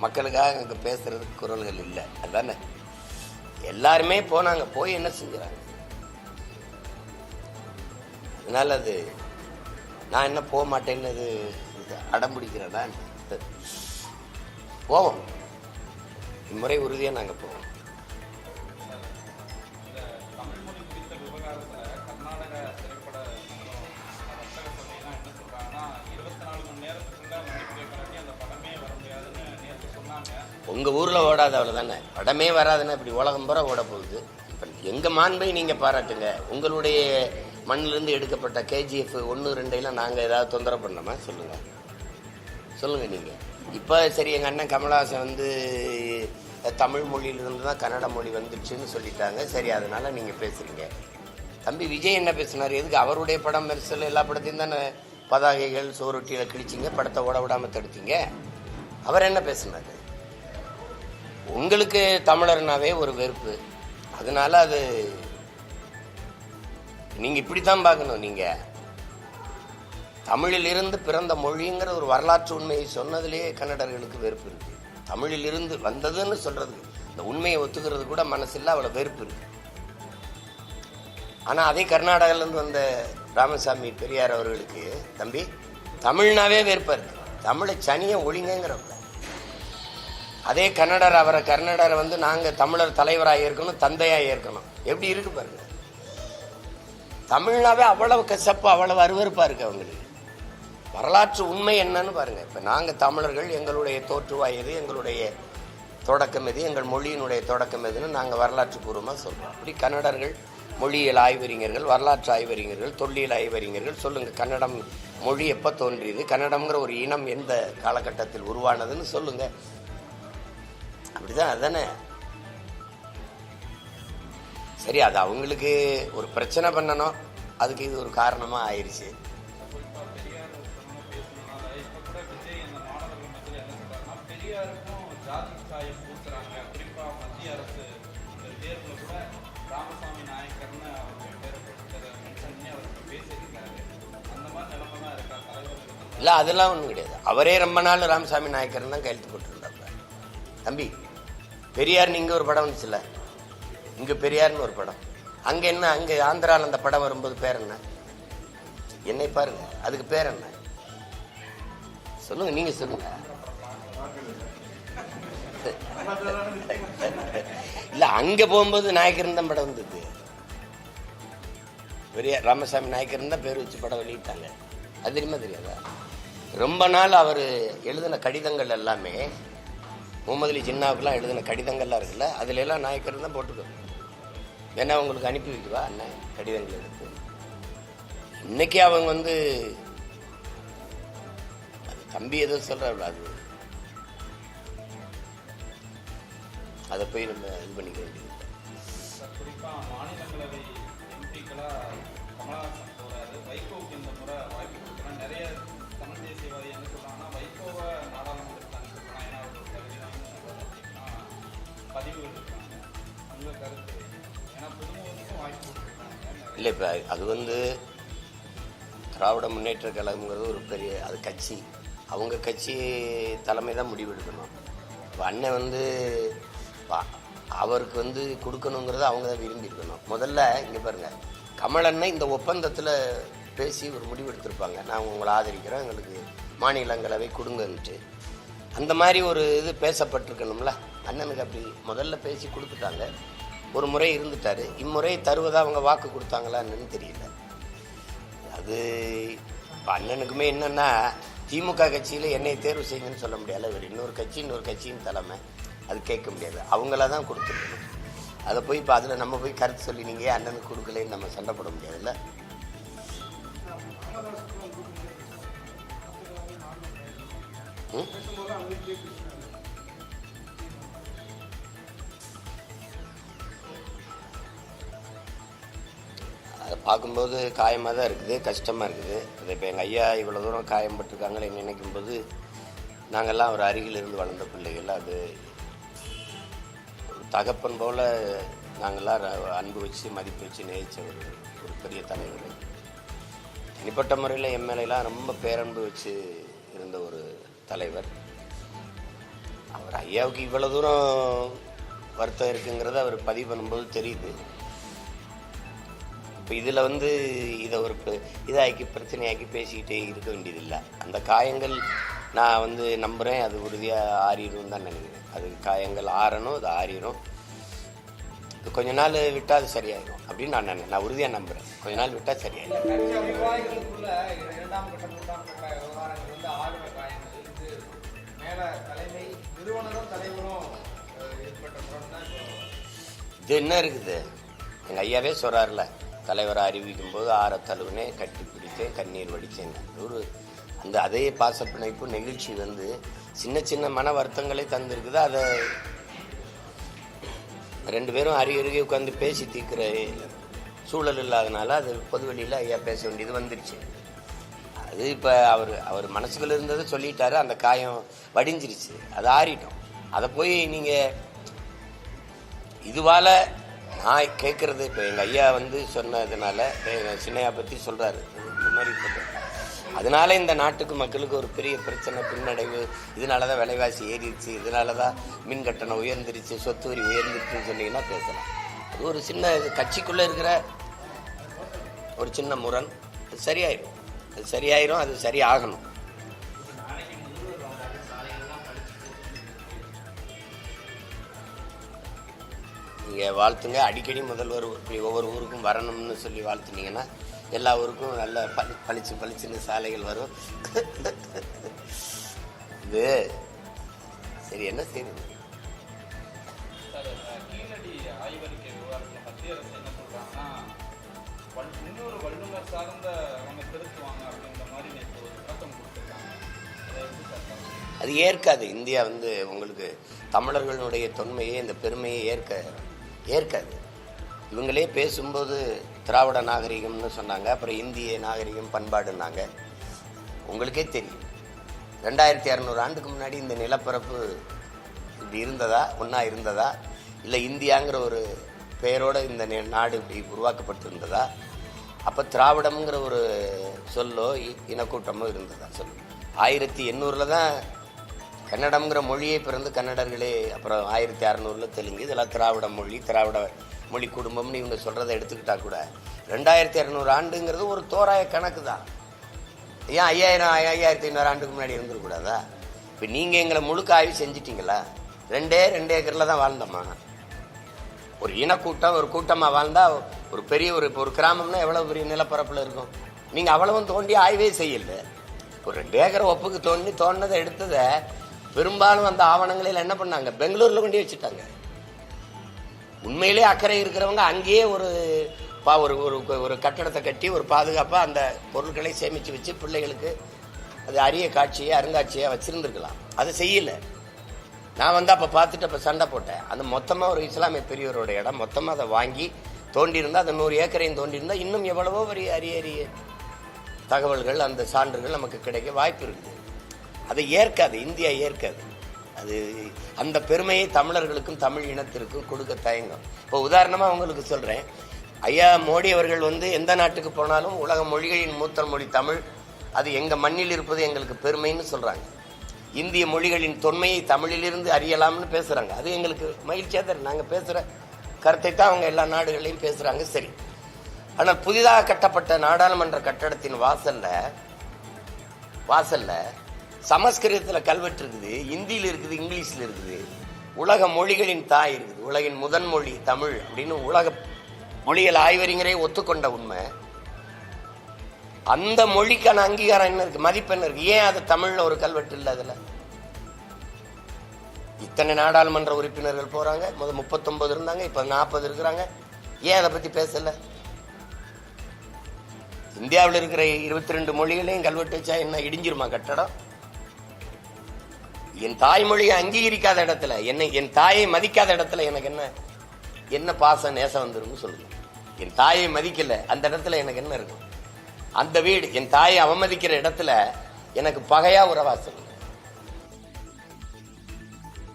மக்களுக்காக அங்கே பேசுறதுக்கு குரல்கள் இல்லை. அதுதானே எல்லாருமே போனாங்க, போய் என்ன செஞ்சுறாங்க? அதனால அது நான் என்ன போக மாட்டேன்னு இது அடம் பிடிக்கிறேன்னா போவோம். இம்முறை உறுதியாக நாங்கள் போவோம். உங்கள் ஊரில் ஓடாது அவ்வளோதானே, படமே வராதுன்னா இப்படி உலகம் பூரா ஓட போகுது. இப்போ எங்கள் மாண்பை நீங்கள் பாராட்டுங்க. உங்களுடைய மண்ணிலேருந்து எடுக்கப்பட்ட கேஜிஎஃப் 1, 2 நாங்கள் ஏதாவது தொந்தரவு பண்ணோமா? சொல்லுங்கள் நீங்கள். இப்போ சரி, எங்கள் அண்ணன் கமலஹாசன் வந்து தமிழ் மொழியிலிருந்து தான் கன்னட மொழி வந்துடுச்சுன்னு சொல்லிட்டாங்க. சரி, அதனால் நீங்கள் பேசுகிறீங்க. தம்பி விஜய் என்ன பேசினார்? எதுக்கு அவருடைய படம் மெர்சல் எல்லா படத்தையும் தானே பதாகைகள் சோரொட்டியில் கிழிச்சிங்க, படத்தை ஓட விடாமல் தடுத்தீங்க. அவர் என்ன பேசினார்? உங்களுக்கு தமிழர்னாவே ஒரு வெறுப்பு. அதனால அது நீங்க இப்படித்தான் பார்க்கணும். நீங்க தமிழிலிருந்து பிறந்த மொழிங்கிற ஒரு வரலாற்று உண்மையை சொன்னதிலேயே கன்னடர்களுக்கு வெறுப்பு இருக்கு. தமிழிலிருந்து வந்ததுன்னு சொல்றதுக்கு, இந்த உண்மையை ஒத்துக்கிறது கூட மனசில்ல, அவ்வளவு வெறுப்பு இருக்கு. ஆனா அதே கர்நாடகாவிலிருந்து வந்த ராமசாமி பெரியார் அவர்களுக்கு தம்பி தமிழ்னாவே வெறுப்பா இருக்கு. தமிழை சனியை ஒழிங்கிறவங்க. அதே கர்நாடரை வந்து நாங்கள் தமிழர் தலைவராக இருக்கணும், தந்தையாக இருக்கணும். எப்படி இருக்கு பாருங்க. தமிழ்னாவே அவ்வளவு கசப்பு, அவ்வளவு அருவருப்பா இருக்கு அவங்களுக்கு. வரலாற்று உண்மை என்னன்னு பாருங்க. இப்போ நாங்கள் தமிழர்கள், எங்களுடைய தோற்றுவாய் எது, எங்களுடைய தொடக்கம் எது, எங்கள் மொழியினுடைய தொடக்கம் எதுன்னு நாங்கள் வரலாற்று பூர்வமாக சொல்கிறோம். அப்படி கன்னடர்கள் மொழியியல் ஆய்வறிஞர்கள், வரலாற்று ஆய்வறிஞர்கள், தொல்லியல் ஆய்வறிஞர்கள் சொல்லுங்கள், கன்னடம் மொழி எப்போ தோன்றியது, கன்னடம்ங்கிற ஒரு இனம் எந்த காலகட்டத்தில் உருவானதுன்னு சொல்லுங்கள். அப்படிதான், அதுதானே சரி. அது அவங்களுக்கு ஒரு பிரச்சனை பண்ணணும், அதுக்கு இது ஒரு காரணமா ஆயிடுச்சு. இல்லை, அதெல்லாம் ஒன்றும் கிடையாது. அவரே ரொம்ப நாள் ராமசாமி நாயக்கர் தான் கையெழுத்து போட்டுருந்தாங்க. தம்பி பெரியார்னு இங்கே ஒரு படம் வந்துச்சுல்ல, இங்கே பெரியார்னு ஒரு படம். அங்கே என்ன, அங்கே ஆந்திராவில் அந்த படம் வரும்போது பேர் என்ன? என்னை பாருங்க, அதுக்கு பேர் என்ன சொல்லுங்க, நீங்க சொல்லுங்க. இல்ல, அங்க போகும்போது நாயக்கர் தான் படம் வந்தது. பெரியார் ராமசாமி நாயக்கர் தான் பேர் வச்சு படம் வெளியிட்டாங்க. அது தெரியுமா தெரியாதா? ரொம்ப நாள் அவர் எழுதின கடிதங்கள் எல்லாமே, முகமது அலி ஜின்னாவுக்குலாம் எழுதின கடிதங்கள்லாம் இருக்குல்ல, அதுல எல்லாம் நாயக்கர் தான் போட்டுக்கோ. வேணா உங்களுக்கு அனுப்பி வைக்குவா அண்ணன் கடிதங்கள் எடுத்து. இன்னைக்கு அவங்க வந்து அது தம்பி ஏதோ சொல்றாரு, அது அதை போய் நம்ம இது பண்ணிக்க வேண்டியது. இல்லை, இப்போ அது வந்து திராவிட முன்னேற்ற கழகம்ங்கிறது ஒரு பெரிய அது கட்சி, அவங்க கட்சி தலைமை தான் முடிவெடுக்கணும். இப்போ அண்ணன் வந்து அவருக்கு வந்து கொடுக்கணுங்கிறத அவங்க தான் விரும்பி இருக்கணும். முதல்ல இங்கே பாருங்க, கமலண்ணன் இந்த ஒப்பந்தத்தில் பேசி ஒரு முடிவு எடுத்திருப்பாங்க, நான் உங்களை ஆதரிக்கிறேன், எங்களுக்கு மாநிலங்களவை கொடுங்கன்ட்டு. அந்த மாதிரி ஒரு இது பேசப்பட்டிருக்கணும்ல. அண்ணனுக்கு அப்படி முதல்ல பேசி கொடுத்துட்டாங்க, ஒரு முறை இருந்துட்டாரு. இம்முறை தருவதா அவங்க வாக்கு கொடுத்தாங்களான்னு தெரியல. அது அண்ணனுக்குமே என்னன்னா, திமுக கட்சியில் என்னை தேர்வு செய்யுங்கன்னு சொல்ல முடியாது. இவர் இன்னொரு கட்சியின் தலைமை, அது கேட்க முடியாது. அவங்கள தான் கொடுத்துருக்கணும். அதை போய் இப்போ அதில் நம்ம போய் கருத்து சொல்லி நீங்கள் அண்ணனுக்கு கொடுக்கலன்னு நம்ம சண்டை போட முடியாதுல்ல. அதை பார்க்கும்போது காயமாக தான் இருக்குது, கஷ்டமாக இருக்குது. அது இப்போ எங்கள் ஐயா இவ்வளோ தூரம் காயம்பட்டிருக்காங்களே நினைக்கும்போது, நாங்கள்லாம் ஒரு அருகில் இருந்து வளர்ந்த பிள்ளைகள். அது ஒரு தகப்பன் போல் நாங்கள்லாம் அன்பு வச்சு மதிப்பு வச்சு நேசித்த ஒரு பெரிய தலைவர். தனிப்பட்ட முறையில் எம்எல்ஏலாம் ரொம்ப பேரன்பு வச்சு இருந்த ஒரு தலைவர். அவர் ஒரு ஐயாவுக்கு இவ்வளோ தூரம் வருத்தம் இருக்குங்கிறத அவர் பதிவு பண்ணும்போது தெரியுது. இப்போ இதில் வந்து இதை ஒரு இதாக்கி பிரச்சனையாக்கி பேசிக்கிட்டே இருக்க வேண்டியதில்லை. அந்த காயங்கள் நான் வந்து நம்புகிறேன் அது உறுதியாக ஆறிடும் தான் நினைக்கிறேன். அது காயங்கள் ஆறணும், அது ஆறிடும். கொஞ்ச நாள் விட்டால் அது சரியாயிடும் அப்படின்னு நான் உறுதியாக நம்புகிறேன். கொஞ்ச நாள் விட்டால் சரியாயிடும். இது என்ன இருக்குது, எங்கள் ஐயாவே சொல்கிறார்ல, தலைவரை அறிவிக்கும் போது ஆற தழுவுனே கட்டி பிடித்தேன் கண்ணீர் வடித்தேன். ஒரு அந்த அதே பாசப்பிணைப்பு நெகிழ்ச்சி வந்து சின்ன சின்ன மன வருத்தங்களே தந்துருக்குது. அதை 2 பேரும் அருகே உட்காந்து பேசி தீர்க்கிற சூழல் இல்லாதனால அது பொதுவெளியில் ஐயா பேச வேண்டியது வந்துருச்சு. அது இப்போ அவர் மனசுக்குள்ள இருந்ததை சொல்லிட்டாரு. அந்த காயம் வடிஞ்சிருச்சு, அது ஆறிட்டோம். அதை போய் நீங்கள் இதுவால் நான் கேட்குறது, இப்போ எங்கள் ஐயா வந்து சொன்னதுனால சின்னையா பற்றி சொல்கிறாரு, இந்த மாதிரி சொல்கிறார். அதனால இந்த நாட்டுக்கு மக்களுக்கு ஒரு பெரிய பிரச்சனை பின்னடைவு, இதனால தான் விலைவாசி ஏறிடுச்சு, இதனால தான் மின் கட்டணம் உயர்ந்துருச்சு, சொத்து வரி உயர்ந்துருச்சுன்னு சொன்னீங்கன்னா பேசலாம். அது ஒரு சின்ன கட்சிக்குள்ளே இருக்கிற ஒரு சின்ன முரண். அது சரியாயிடும், அது சரியாயிரும், அது சரியாகணும். நீங்கள் வாழ்த்துங்க, அடிக்கடி முதல்வர் இப்படி ஒவ்வொரு ஊருக்கும் வரணும்னு சொல்லி வாழ்த்துனீங்கன்னா எல்லா ஊருக்கும் நல்ல பளிச்சுன்னு சாலைகள் வரும். இது சரி, என்ன செய்யுது? அது ஏற்காது. இந்தியா வந்து உங்களுக்கு தமிழர்களுடைய தொன்மையை, இந்த பெருமையை ஏற்காது. இவங்களே பேசும்போது திராவிட நாகரிகம்னு சொன்னாங்க, அப்புறம் இந்திய நாகரிகம் பண்பாடுன்னாங்க. உங்களுக்கே தெரியும், 2600 ஆண்டுக்கு முன்னாடி இந்த நிலப்பரப்பு இப்படி இருந்ததா, ஒன்றா இருந்ததா, இல்லை இந்தியாங்கிற ஒரு பெயரோடு இந்த நாடு இப்படி உருவாக்கப்பட்டிருந்ததா? அப்போ திராவிடம்ங்கிற ஒரு சொல்லோ இனக்கூட்டமோ இருந்ததா சொல்லு. 1800 தான் கன்னடம்ங்கிற மொழியை பிறந்து கன்னடர்களே, அப்புறம் 1600 தெலுங்கு, இதெல்லாம் திராவிட மொழி, திராவிட மொழி குடும்பம்னு இவங்க சொல்கிறத எடுத்துக்கிட்டா கூட 2600 ஆண்டுங்கிறது ஒரு தோராய கணக்கு தான். ஏன் 5500 ஆண்டுக்கு முன்னாடி இருந்துருக்கூடாதா? இப்போ நீங்கள் எங்களை முழுக்க ஆய்வு செஞ்சிட்டிங்களா? 2 ஏக்கரில் தான் வாழ்ந்தோமா? ஒரு இனக்கூட்டம் ஒரு கூட்டமாக வாழ்ந்தால் ஒரு பெரிய ஒரு கிராமம்னா எவ்வளோ பெரிய நிலப்பரப்பில் இருக்கும்? நீங்கள் அவ்வளவும் தோண்டி ஆய்வே செய்யலை. ஒரு 2 ஏக்கரை ஒப்புக்கு தோண்டினதை எடுத்ததை பெரும்பாலும் அந்த ஆவணங்களில் என்ன பண்ணாங்க, பெங்களூரில் கொண்டு வச்சுட்டாங்க. உண்மையிலே அக்கறை இருக்கிறவங்க அங்கேயே ஒரு ஒரு கட்டடத்தை கட்டி ஒரு பாதுகாப்பாக அந்த பொருட்களை சேமித்து வச்சு பிள்ளைகளுக்கு அது அரிய காட்சியை அருங்காட்சியாக வச்சுருந்துருக்கலாம். அதை செய்யலை. நான் வந்து அப்போ பார்த்துட்டு அப்போ சண்டை போட்டேன். அந்த மொத்தமாக ஒரு இஸ்லாமிய பெரியவரோட இடம், மொத்தமாக அதை வாங்கி தோண்டியிருந்தால், அந்த 100 ஏக்கரையும் தோண்டியிருந்தால் இன்னும் எவ்வளவோ அரிய தகவல்கள், அந்த சான்றுகள் நமக்கு கிடைக்க வாய்ப்பு இருக்குது. அதை ஏற்காது, இந்தியா ஏற்காது. அது அந்த பெருமையை தமிழர்களுக்கும் தமிழ் இனத்திற்கும் கொடுக்க தயங்கும். இப்போ உதாரணமாக உங்களுக்கு சொல்கிறேன், ஐயா மோடி அவர்கள் வந்து எந்த நாட்டுக்கு போனாலும் உலக மொழிகளின் மூத்த மொழி தமிழ், அது எங்கள் மண்ணில் இருப்பது எங்களுக்கு பெருமைன்னு சொல்கிறாங்க. இந்திய மொழிகளின் தொன்மையை தமிழிலிருந்து அறியலாம்னு பேசுகிறாங்க. அது எங்களுக்கு மகிழ்ச்சியாக தரும். நாங்கள் பேசுகிற கருத்தை தான் அவங்க எல்லா நாடுகளையும் பேசுகிறாங்க. சரி, ஆனால் புதிதாக கட்டப்பட்ட நாடாளுமன்ற கட்டடத்தின் வாசல்ல சமஸ்கிருதத்தில் கல்வெட்டு இருக்குது, இந்தியில் இருக்குது, இங்கிலீஷில் இருக்குது, உலக மொழிகளின் தாய் இருக்குது, உலகின் முதன் மொழி தமிழ் அப்படின்னு உலக மொழிகள் ஆய்வறிஞரே ஒத்துக்கொண்ட உண்மை. அந்த மொழிக்கான அங்கீகாரம் என்ன இருக்கு, மதிப்பெண் இருக்கு. ஏன் அது தமிழ்ல ஒரு கல்வெட்டு இல்லை? அதுல இத்தனை நாடாளுமன்ற உறுப்பினர்கள் போறாங்க. 39 இருந்தாங்க, இப்ப 40 இருக்கிறாங்க. ஏன் அதை பத்தி பேசல? இந்தியாவில் இருக்கிற 22 மொழிகளையும் கல்வெட்டு வச்சா என்ன இடிஞ்சிருமா கட்டடம்? என் தாய்மொழியை அங்கீகரிக்காத இடத்துல, என் தாயை மதிக்காத இடத்துல எனக்கு என்ன பாசம் நேசம் வந்துடும் சொல்லுங்க. என் தாயை மதிக்கல, அந்த இடத்துல எனக்கு என்ன இருக்கும்? அந்த வீடு என் தாயை அவமதிக்கிற இடத்துல எனக்கு பகையா உறவா சொல்லுங்க.